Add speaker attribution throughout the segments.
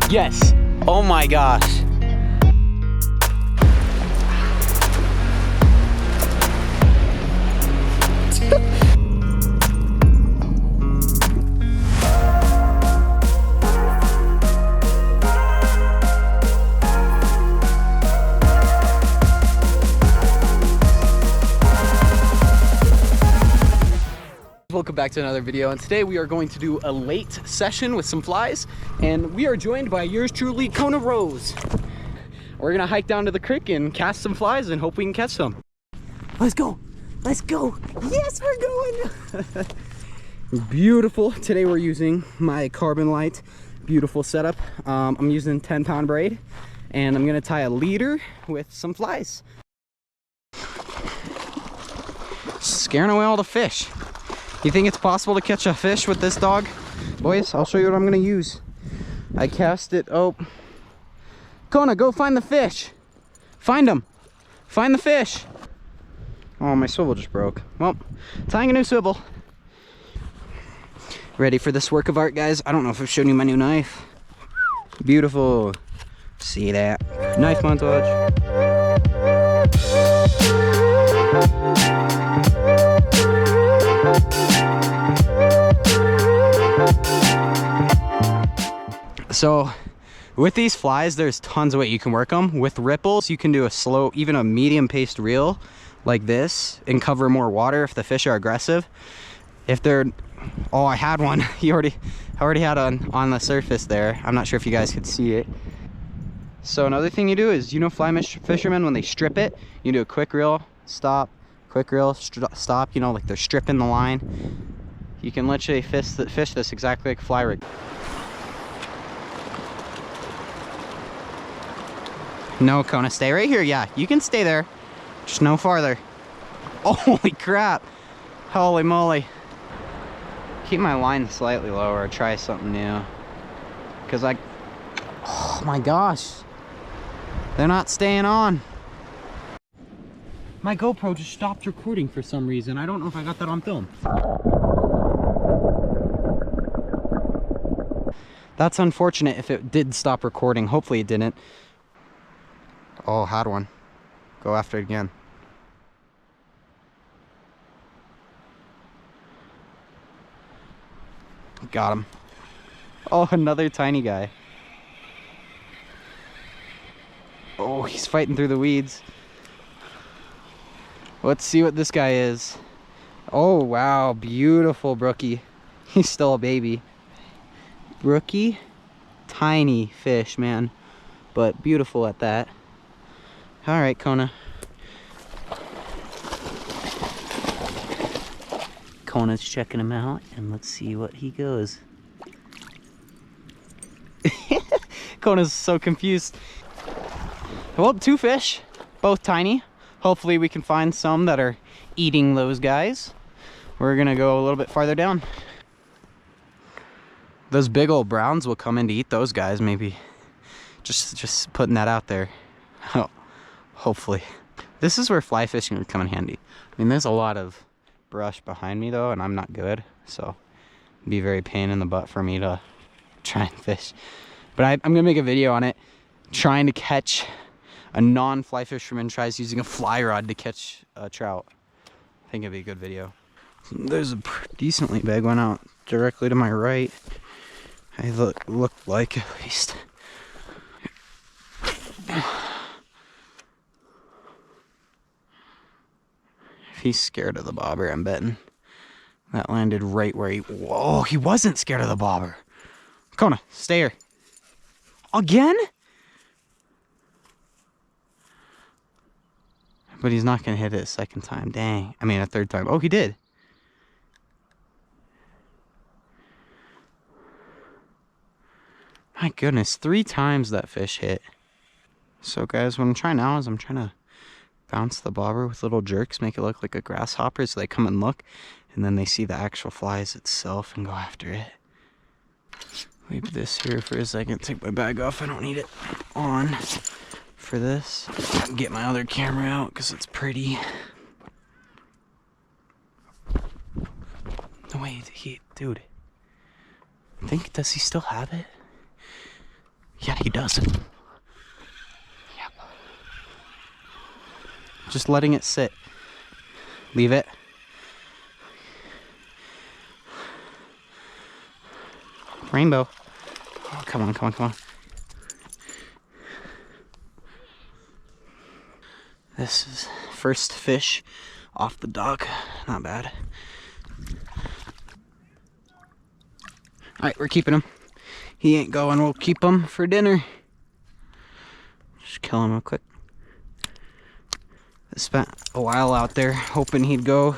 Speaker 1: Yes. Oh my gosh. Welcome back to another video, and today we are going to do a late session with some flies, and we are joined by yours truly, Kona Rose. We're gonna hike down to the creek and cast some flies and hope we can catch some. Let's go, let's go. Yes, we're going. Beautiful. Today we're using my Carbon Light, beautiful setup. I'm using 10-pound braid, and I'm gonna tie a leader with some flies. Scaring away all the fish. You think it's possible to catch a fish with this dog? Boys, I'll show you what I'm gonna use. I cast it, oh. Kona, go find the fish. Find them. Find the fish. Oh, my swivel just broke. Well, tying a new swivel. Ready for this work of art, guys? I don't know if I've shown you my new knife. Beautiful. See that? Knife montage. So with these flies, there's tons of way you can work them. With ripples, you can do a slow, even a medium paced reel like this and cover more water if the fish are aggressive. If they're, oh, I had one. I already had on the surface there. I'm not sure if you guys could see it. So another thing you do is, you know, fly fishermen, when they strip it, you do a quick reel, stop, quick reel, stop, you know, like they're stripping the line. You can literally fish this exactly like fly rig. No, Kona, stay right here. Yeah, you can stay there. Just no farther. Oh, holy crap. Holy moly. Keep my line slightly lower. Try something new. Because oh my gosh. They're not staying on. My GoPro just stopped recording for some reason. I don't know if I got that on film. That's unfortunate if it did stop recording. Hopefully it didn't. Oh, had one. Go after it again. Got him. Oh, another tiny guy. Oh, he's fighting through the weeds. Let's see what this guy is. Oh, wow. Beautiful brookie. He's still a baby. Brookie. Tiny fish, man. But beautiful at that. All right, Kona. Kona's checking him out, and let's see what he goes. Kona's so confused. Well, 2 fish, both tiny. Hopefully we can find some that are eating those guys. We're gonna go a little bit farther down. Those big old browns will come in to eat those guys, maybe. Just putting that out there. Oh. Hopefully. This is where fly fishing would come in handy. I mean, there's a lot of brush behind me though, and I'm not good, so it'd be very pain in the butt for me to try and fish. But I'm gonna make a video on it, trying to catch a non-fly fisherman tries using a fly rod to catch a trout. I think it'd be a good video. There's a decently big one out directly to my right. I look like, at least. He's scared of the bobber, I'm betting. That landed right where whoa, he wasn't scared of the bobber. Kona, stay here. Again? But he's not gonna hit it a second time, dang. I mean, a third time. Oh, he did. My goodness, 3 times that fish hit. So guys, what I'm trying now is I'm trying to bounce the bobber with little jerks, make it look like a grasshopper, so they come and look, and then they see the actual flies itself and go after it. Leave this here for a second, take my bag off, I don't need it on for this. Get my other camera out because it's pretty. No wait, dude. Does he still have it? Yeah, he does. Yep. Just letting it sit. Leave it. Rainbow. Oh, come on, come on, come on. This is first fish off the dock. Not bad. Alright, we're keeping him. He ain't going. We'll keep him for dinner. Just kill him real quick. I spent a while out there hoping he'd go.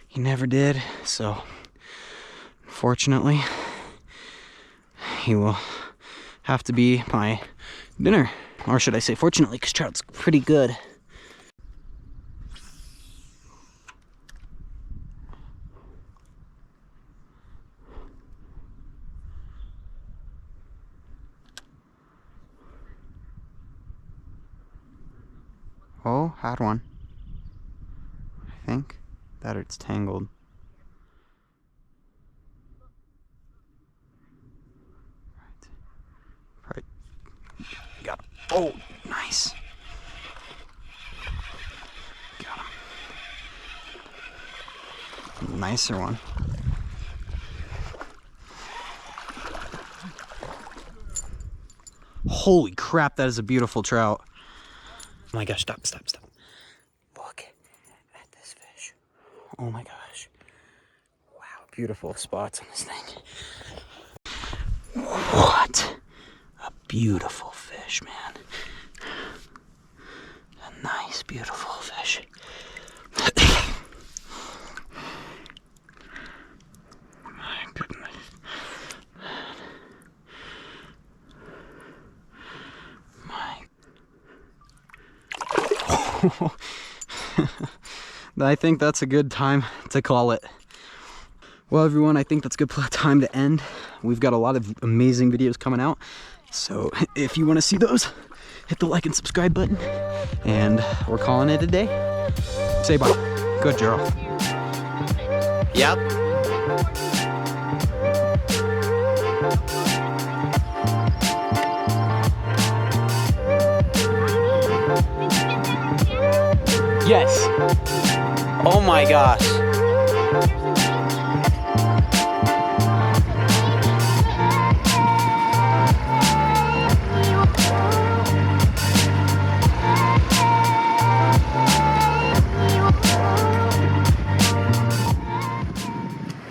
Speaker 1: He never did, so unfortunately he will have to be my dinner. Or should I say fortunately, because trout's pretty good. Oh, had one. I think that it's tangled. Right. Got him. Oh, nice. Got him. Nicer one. Holy crap, that is a beautiful trout. Oh my gosh, stop. Look at this fish. Oh my gosh. Wow, beautiful spots on this thing. What a beautiful fish, man. A nice, beautiful fish. My goodness. I think that's a good time to call it. Well, everyone, I think that's a good time to end. We've got a lot of amazing videos coming out, so if you want to see those, hit the like and subscribe button, and we're calling it a day. Say bye. Good, Gerald. Yep. Yes. Oh my gosh.